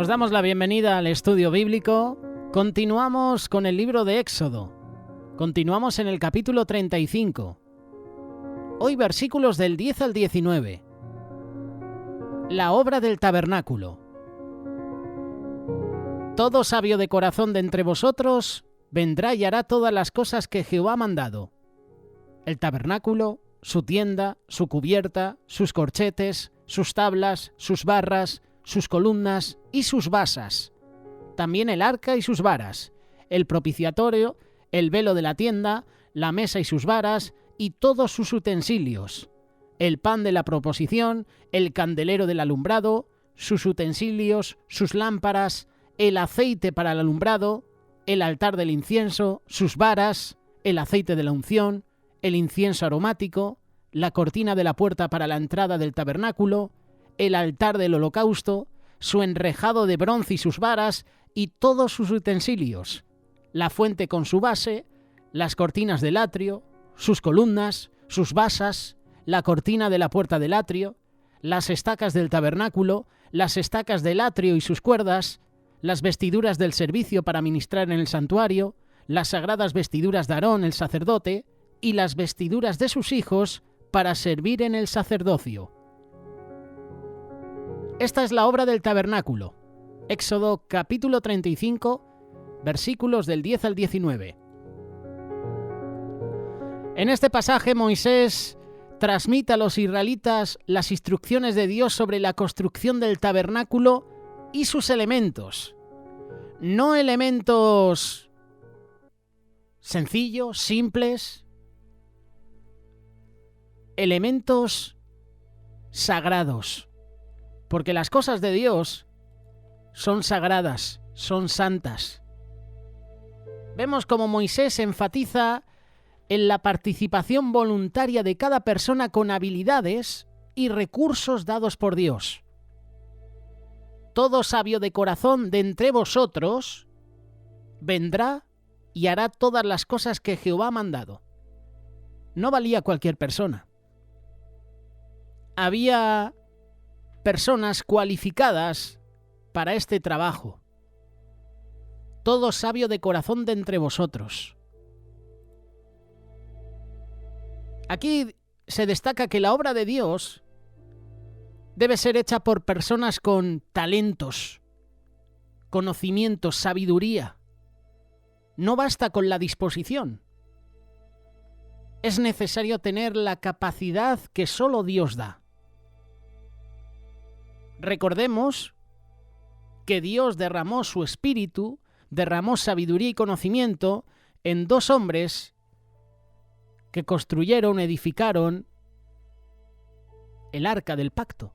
Os damos la bienvenida al estudio bíblico. Continuamos con el libro de Éxodo. Continuamos en el capítulo 35. Hoy versículos del 10 al 19. La obra del tabernáculo. Todo sabio de corazón de entre vosotros vendrá y hará todas las cosas que Jehová ha mandado. El tabernáculo, su tienda, su cubierta, sus corchetes, sus tablas, sus barras, sus columnas y sus basas. También el arca y sus varas, el propiciatorio, el velo de la tienda, la mesa y sus varas y todos sus utensilios, el pan de la proposición, el candelero del alumbrado, sus utensilios, sus lámparas, el aceite para el alumbrado, el altar del incienso, sus varas, el aceite de la unción, el incienso aromático, la cortina de la puerta para la entrada del tabernáculo, el altar del holocausto, su enrejado de bronce y sus varas y todos sus utensilios, la fuente con su base, las cortinas del atrio, sus columnas, sus basas, la cortina de la puerta del atrio, las estacas del tabernáculo, las estacas del atrio y sus cuerdas, las vestiduras del servicio para ministrar en el santuario, las sagradas vestiduras de Aarón el sacerdote y las vestiduras de sus hijos para servir en el sacerdocio. Esta es la obra del tabernáculo. Éxodo capítulo 35, versículos del 10 al 19. En este pasaje Moisés transmite a los israelitas las instrucciones de Dios sobre la construcción del tabernáculo y sus elementos. No elementos sencillos, simples, elementos sagrados. Porque las cosas de Dios son sagradas, son santas. Vemos cómo Moisés enfatiza en la participación voluntaria de cada persona con habilidades y recursos dados por Dios. Todo sabio de corazón de entre vosotros vendrá y hará todas las cosas que Jehová ha mandado. No valía cualquier persona. Había personas cualificadas para este trabajo. Todo sabio de corazón de entre vosotros. Aquí se destaca que la obra de Dios debe ser hecha por personas con talentos, conocimientos, sabiduría. No basta con la disposición. Es necesario tener la capacidad que solo Dios da. Recordemos que Dios derramó su espíritu, derramó sabiduría y conocimiento en dos hombres que construyeron, edificaron el arca del pacto.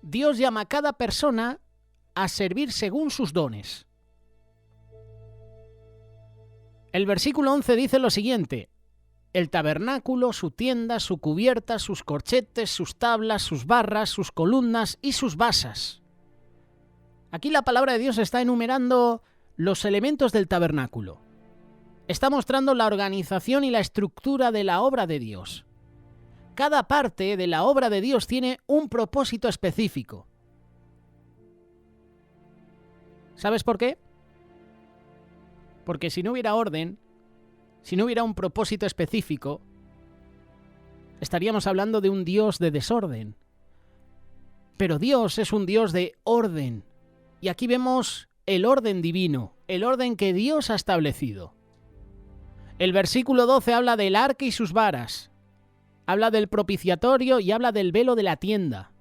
Dios llama a cada persona a servir según sus dones. El versículo 11 dice lo siguiente: el tabernáculo, su tienda, su cubierta, sus corchetes, sus tablas, sus barras, sus columnas y sus basas. Aquí la palabra de Dios está enumerando los elementos del tabernáculo. Está mostrando la organización y la estructura de la obra de Dios. Cada parte de la obra de Dios tiene un propósito específico. ¿Sabes por qué? Porque si no hubiera orden, si no hubiera un propósito específico, estaríamos hablando de un Dios de desorden. Pero Dios es un Dios de orden. Y aquí vemos el orden divino, el orden que Dios ha establecido. El versículo 12 habla del arca y sus varas. Habla del propiciatorio y habla del velo de la tienda.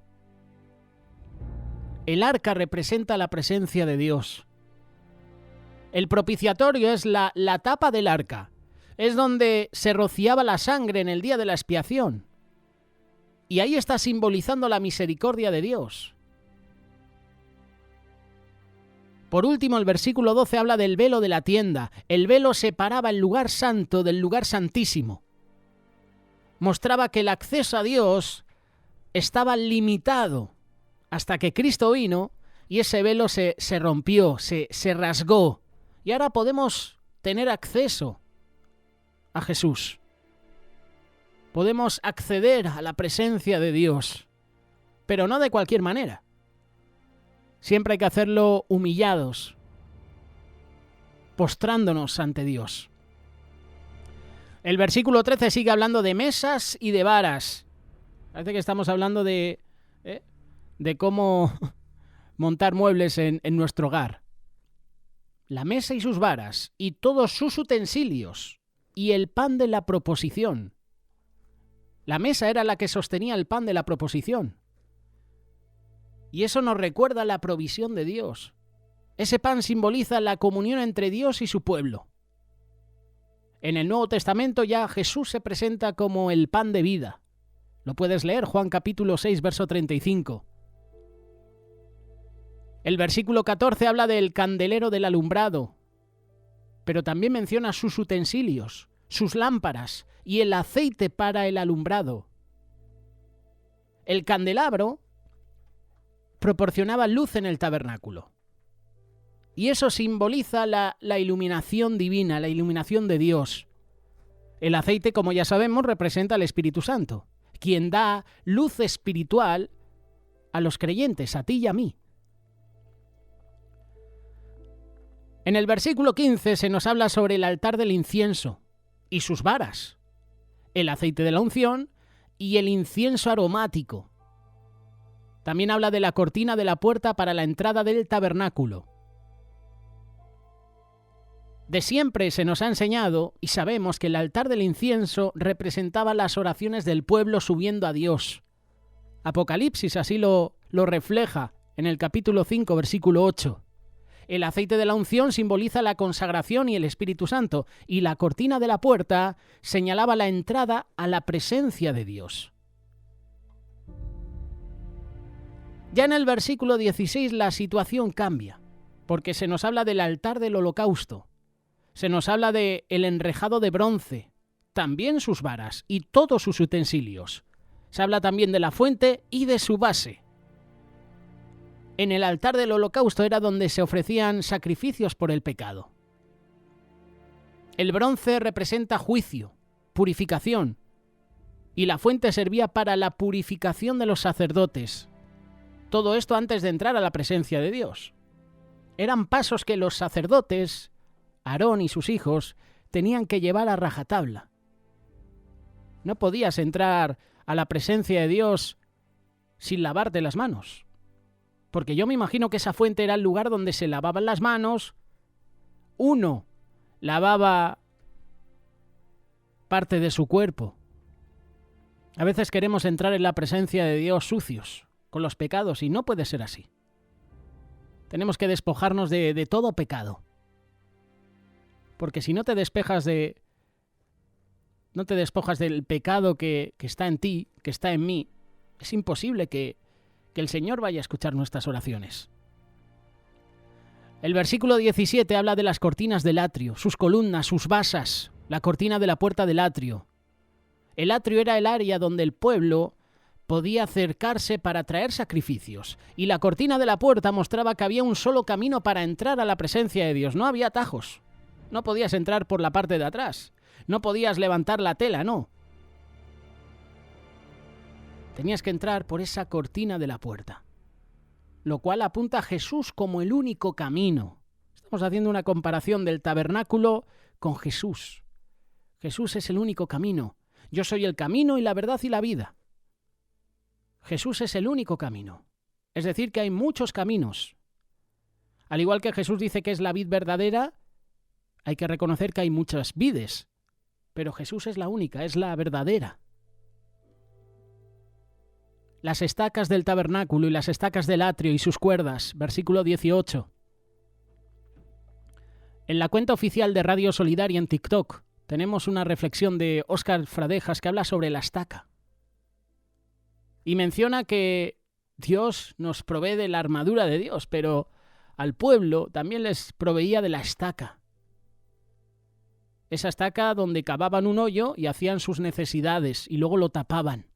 El arca representa la presencia de Dios. El propiciatorio es la tapa del arca. Es donde se rociaba la sangre en el día de la expiación. Y ahí está simbolizando la misericordia de Dios. Por último, el versículo 12 habla del velo de la tienda. El velo separaba el lugar santo del lugar santísimo. Mostraba que el acceso a Dios estaba limitado hasta que Cristo vino y ese velo se rompió, se rasgó. Y ahora podemos tener acceso a Jesús. Podemos acceder a la presencia de Dios, pero no de cualquier manera. Siempre hay que hacerlo humillados, postrándonos ante Dios. El versículo 13 sigue hablando de mesas y de varas. Parece que estamos hablando de cómo montar muebles en nuestro hogar. La mesa y sus varas, y todos sus utensilios, y el pan de la proposición. La mesa era la que sostenía el pan de la proposición. Y eso nos recuerda la provisión de Dios. Ese pan simboliza la comunión entre Dios y su pueblo. En el Nuevo Testamento ya Jesús se presenta como el pan de vida. Lo puedes leer, Juan capítulo 6, verso 35. El versículo 14 habla del candelero del alumbrado, pero también menciona sus utensilios, sus lámparas y el aceite para el alumbrado. El candelabro proporcionaba luz en el tabernáculo. Y eso simboliza la iluminación divina, la iluminación de Dios. El aceite, como ya sabemos, representa al Espíritu Santo, quien da luz espiritual a los creyentes, a ti y a mí. En el versículo 15 se nos habla sobre el altar del incienso y sus varas, el aceite de la unción y el incienso aromático. También habla de la cortina de la puerta para la entrada del tabernáculo. De siempre se nos ha enseñado y sabemos que el altar del incienso representaba las oraciones del pueblo subiendo a Dios. Apocalipsis así lo refleja en el capítulo 5, versículo 8. El aceite de la unción simboliza la consagración y el Espíritu Santo, y la cortina de la puerta señalaba la entrada a la presencia de Dios. Ya en el versículo 16 la situación cambia, porque se nos habla del altar del holocausto, se nos habla de el enrejado de bronce, también sus varas y todos sus utensilios. Se habla también de la fuente y de su base. En el altar del holocausto era donde se ofrecían sacrificios por el pecado. El bronce representa juicio, purificación, y la fuente servía para la purificación de los sacerdotes. Todo esto antes de entrar a la presencia de Dios. Eran pasos que los sacerdotes, Aarón y sus hijos, tenían que llevar a rajatabla. No podías entrar a la presencia de Dios sin lavarte las manos. Porque yo me imagino que esa fuente era el lugar donde se lavaban las manos. Uno lavaba parte de su cuerpo. A veces queremos entrar en la presencia de Dios sucios, con los pecados, y no puede ser así. Tenemos que despojarnos de todo pecado. Porque si no te despojas del pecado que está en ti, que está en mí, es imposible que el Señor vaya a escuchar nuestras oraciones. El versículo 17 habla de las cortinas del atrio, sus columnas, sus basas, la cortina de la puerta del atrio. El atrio era el área donde el pueblo podía acercarse para traer sacrificios, y la cortina de la puerta mostraba que había un solo camino para entrar a la presencia de Dios. No había atajos. No podías entrar por la parte de atrás. No podías levantar la tela, no. Tenías que entrar por esa cortina de la puerta, lo cual apunta a Jesús como el único camino. Estamos haciendo una comparación del tabernáculo con Jesús. Jesús es el único camino. Yo soy el camino y la verdad y la vida. Jesús es el único camino. Es decir, que hay muchos caminos. Al igual que Jesús dice que es la vid verdadera, hay que reconocer que hay muchas vides, pero Jesús es la única, es la verdadera. Las estacas del tabernáculo y las estacas del atrio y sus cuerdas, versículo 18. En la cuenta oficial de Radio Solidaria en TikTok tenemos una reflexión de Óscar Fradejas que habla sobre la estaca. Y menciona que Dios nos provee de la armadura de Dios, pero al pueblo también les proveía de la estaca. Esa estaca donde cavaban un hoyo y hacían sus necesidades y luego lo tapaban.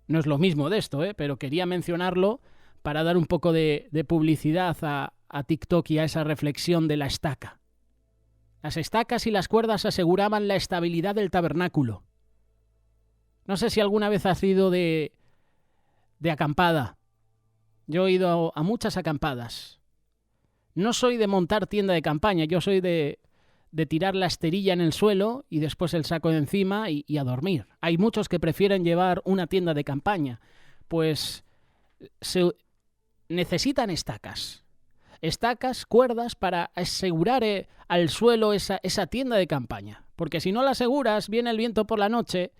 No es lo mismo de esto, pero quería mencionarlo para dar un poco de publicidad a TikTok y a esa reflexión de la estaca. Las estacas y las cuerdas aseguraban la estabilidad del tabernáculo. No sé si alguna vez has ido de acampada Yo he ido a muchas acampadas. No soy de montar tienda de campaña, yo soy de tirar la esterilla en el suelo y después el saco de encima y a dormir. Hay muchos que prefieren llevar una tienda de campaña, pues necesitan estacas. Estacas, cuerdas para asegurar al suelo esa tienda de campaña. Porque si no la aseguras, viene el viento por la noche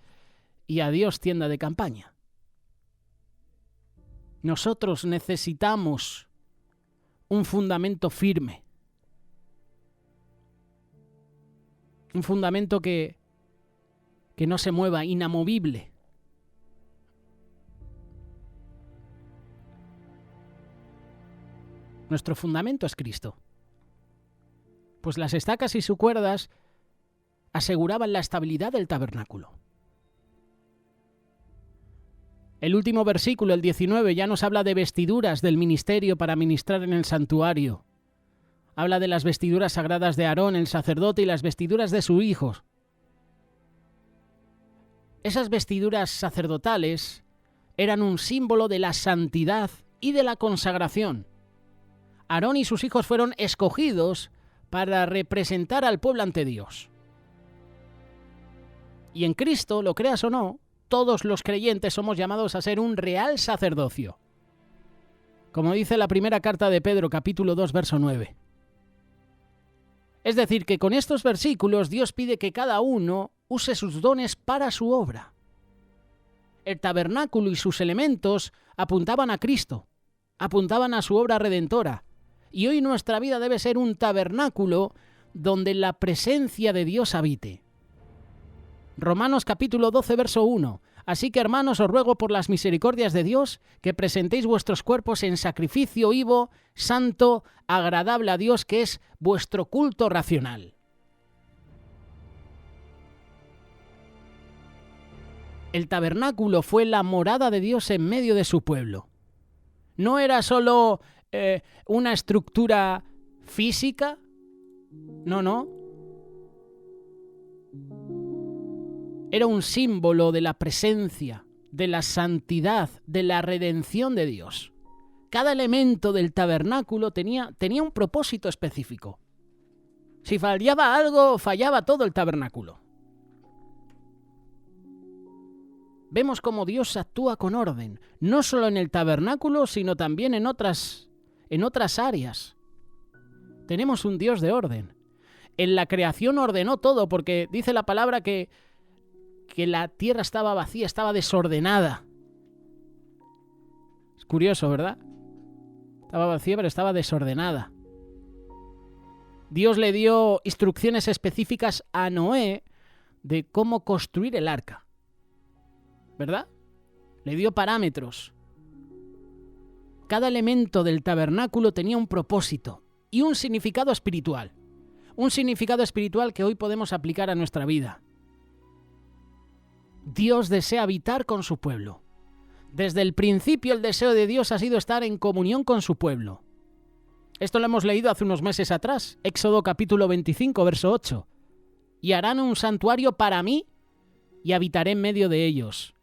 y adiós tienda de campaña. Nosotros necesitamos un fundamento firme. Un fundamento que no se mueva, inamovible. Nuestro fundamento es Cristo. Pues las estacas y sus cuerdas aseguraban la estabilidad del tabernáculo. El último versículo, el 19, ya nos habla de vestiduras del ministerio para ministrar en el santuario. Habla de las vestiduras sagradas de Aarón, el sacerdote, y las vestiduras de sus hijos. Esas vestiduras sacerdotales eran un símbolo de la santidad y de la consagración. Aarón y sus hijos fueron escogidos para representar al pueblo ante Dios. Y en Cristo, lo creas o no, todos los creyentes somos llamados a ser un real sacerdocio. Como dice la primera carta de Pedro, capítulo 2, verso 9. Es decir, que con estos versículos Dios pide que cada uno use sus dones para su obra. El tabernáculo y sus elementos apuntaban a Cristo, apuntaban a su obra redentora. Y hoy nuestra vida debe ser un tabernáculo donde la presencia de Dios habite. Romanos capítulo 12, verso 1. Así que, hermanos, os ruego por las misericordias de Dios que presentéis vuestros cuerpos en sacrificio vivo, santo, agradable a Dios, que es vuestro culto racional. El tabernáculo fue la morada de Dios en medio de su pueblo. No era solo una estructura física, no. Era un símbolo de la presencia, de la santidad, de la redención de Dios. Cada elemento del tabernáculo tenía un propósito específico. Si fallaba algo, fallaba todo el tabernáculo. Vemos cómo Dios actúa con orden, no solo en el tabernáculo, sino también en otras áreas. Tenemos un Dios de orden. En la creación ordenó todo, porque dice la palabra que la tierra estaba vacía, estaba desordenada. Es curioso, ¿verdad? Estaba vacía, pero estaba desordenada. Dios le dio instrucciones específicas a Noé de cómo construir el arca, ¿verdad? Le dio parámetros. Cada elemento del tabernáculo tenía un propósito y un significado espiritual. Un significado espiritual que hoy podemos aplicar a nuestra vida. Dios desea habitar con su pueblo. Desde el principio el deseo de Dios ha sido estar en comunión con su pueblo. Esto lo hemos leído hace unos meses atrás, Éxodo capítulo 25, verso 8. Y harán un santuario para mí y habitaré en medio de ellos.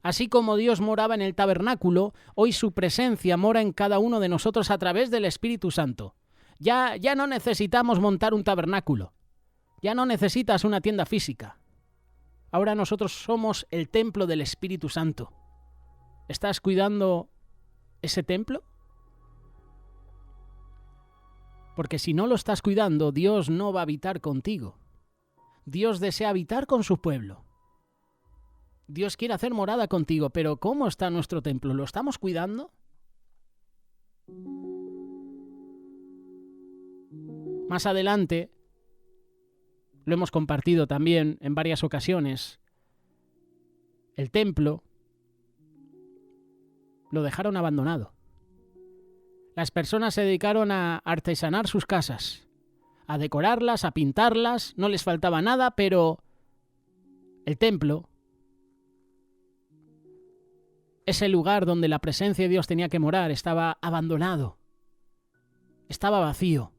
Así como Dios moraba en el tabernáculo, hoy su presencia mora en cada uno de nosotros a través del Espíritu Santo. Ya no necesitamos montar un tabernáculo. Ya no necesitas una tienda física. Ahora nosotros somos el templo del Espíritu Santo. ¿Estás cuidando ese templo? Porque si no lo estás cuidando, Dios no va a habitar contigo. Dios desea habitar con su pueblo. Dios quiere hacer morada contigo, pero ¿cómo está nuestro templo? ¿Lo estamos cuidando? Más adelante, lo hemos compartido también en varias ocasiones, el templo lo dejaron abandonado. Las personas se dedicaron a artesanar sus casas, a decorarlas, a pintarlas, no les faltaba nada, pero el templo, ese lugar donde la presencia de Dios tenía que morar, estaba abandonado, estaba vacío.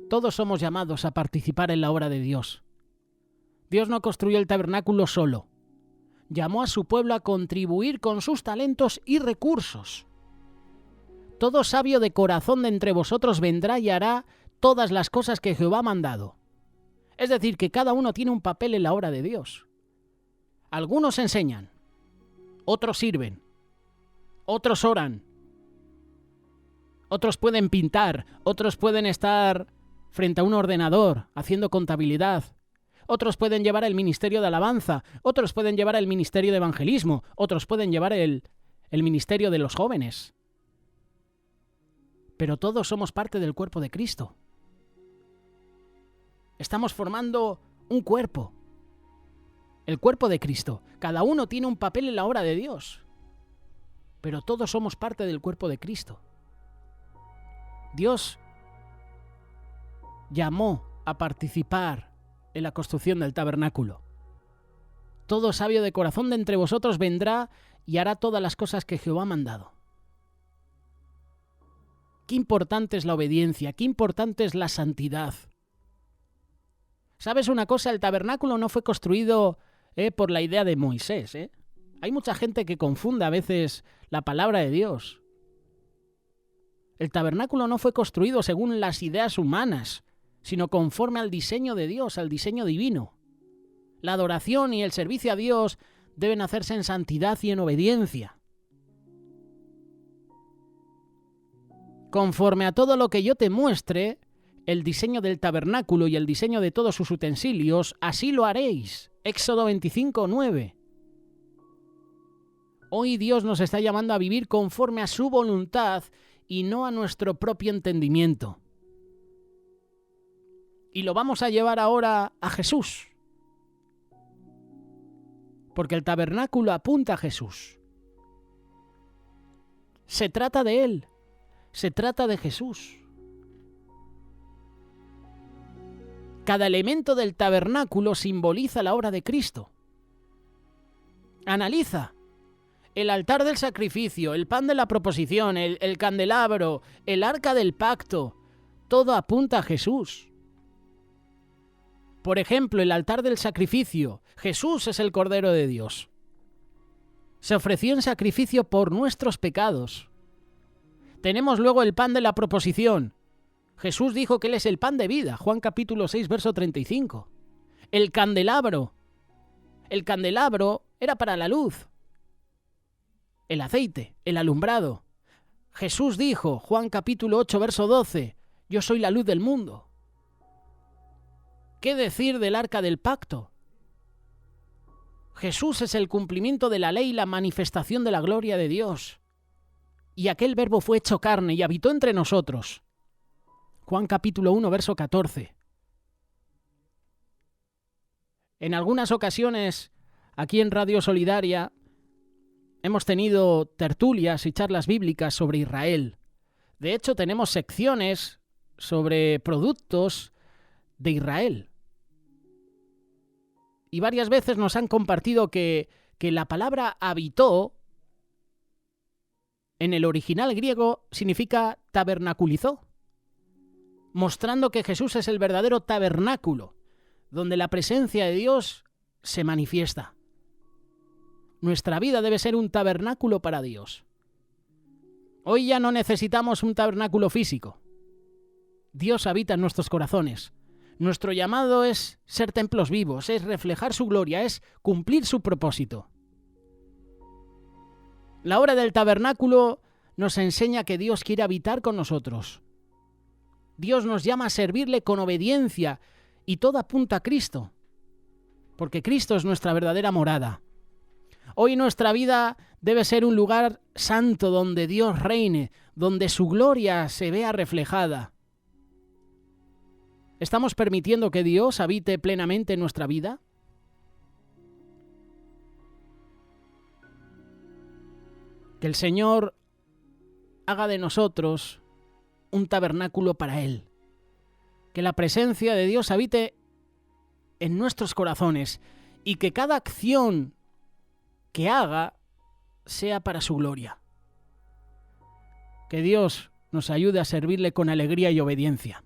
Todos somos llamados a participar en la obra de Dios. Dios no construyó el tabernáculo solo. llamó a su pueblo a contribuir con sus talentos y recursos. Todo sabio de corazón de entre vosotros vendrá y hará todas las cosas que Jehová ha mandado. Es decir, que cada uno tiene un papel en la obra de Dios. Algunos enseñan, otros sirven, otros oran, otros pueden pintar, otros pueden estar frente a un ordenador haciendo contabilidad, otros pueden llevar el ministerio de alabanza, otros pueden llevar el ministerio de evangelismo, otros pueden llevar el ministerio de los jóvenes. Pero todos somos parte del cuerpo de Cristo. Estamos formando un cuerpo, el cuerpo de Cristo. Cada uno tiene un papel en la obra de Dios, pero todos somos parte del cuerpo de Cristo. Dios llamó a participar en la construcción del tabernáculo. Todo sabio de corazón de entre vosotros vendrá y hará todas las cosas que Jehová ha mandado. Qué importante es la obediencia, qué importante es la santidad. ¿Sabes una cosa? El tabernáculo no fue construido por la idea de Moisés. Hay mucha gente que confunde a veces la palabra de Dios. El tabernáculo no fue construido según las ideas humanas, sino conforme al diseño de Dios, al diseño divino. La adoración y el servicio a Dios deben hacerse en santidad y en obediencia. Conforme a todo lo que yo te muestre, el diseño del tabernáculo y el diseño de todos sus utensilios, así lo haréis. Éxodo 25:9. Hoy Dios nos está llamando a vivir conforme a su voluntad y no a nuestro propio entendimiento. Y lo vamos a llevar ahora a Jesús. Porque el tabernáculo apunta a Jesús. Se trata de Él. Se trata de Jesús. Cada elemento del tabernáculo simboliza la obra de Cristo. Analiza. El altar del sacrificio, el pan de la proposición, el candelabro, el arca del pacto, todo apunta a Jesús. Por ejemplo, el altar del sacrificio. Jesús es el Cordero de Dios. Se ofreció en sacrificio por nuestros pecados. Tenemos luego el pan de la proposición. Jesús dijo que Él es el pan de vida. Juan capítulo 6, verso 35. El candelabro. El candelabro era para la luz. El aceite, el alumbrado. Jesús dijo, Juan capítulo 8, verso 12, yo soy la luz del mundo. ¿Qué decir del arca del pacto? Jesús es el cumplimiento de la ley y la manifestación de la gloria de Dios. Y aquel verbo fue hecho carne y habitó entre nosotros. Juan capítulo 1, verso 14. En algunas ocasiones, aquí en Radio Solidaria, hemos tenido tertulias y charlas bíblicas sobre Israel. De hecho, tenemos secciones sobre productos de Israel. Y varias veces nos han compartido que la palabra habitó en el original griego significa tabernaculizó, mostrando que Jesús es el verdadero tabernáculo, donde la presencia de Dios se manifiesta. Nuestra vida debe ser un tabernáculo para Dios. Hoy ya no necesitamos un tabernáculo físico. Dios habita en nuestros corazones. Nuestro llamado es ser templos vivos, es reflejar su gloria, es cumplir su propósito. La obra del tabernáculo nos enseña que Dios quiere habitar con nosotros. Dios nos llama a servirle con obediencia y todo apunta a Cristo, porque Cristo es nuestra verdadera morada. Hoy nuestra vida debe ser un lugar santo donde Dios reine, donde su gloria se vea reflejada. ¿Estamos permitiendo que Dios habite plenamente en nuestra vida? Que el Señor haga de nosotros un tabernáculo para Él. Que la presencia de Dios habite en nuestros corazones y que cada acción que haga sea para su gloria. Que Dios nos ayude a servirle con alegría y obediencia.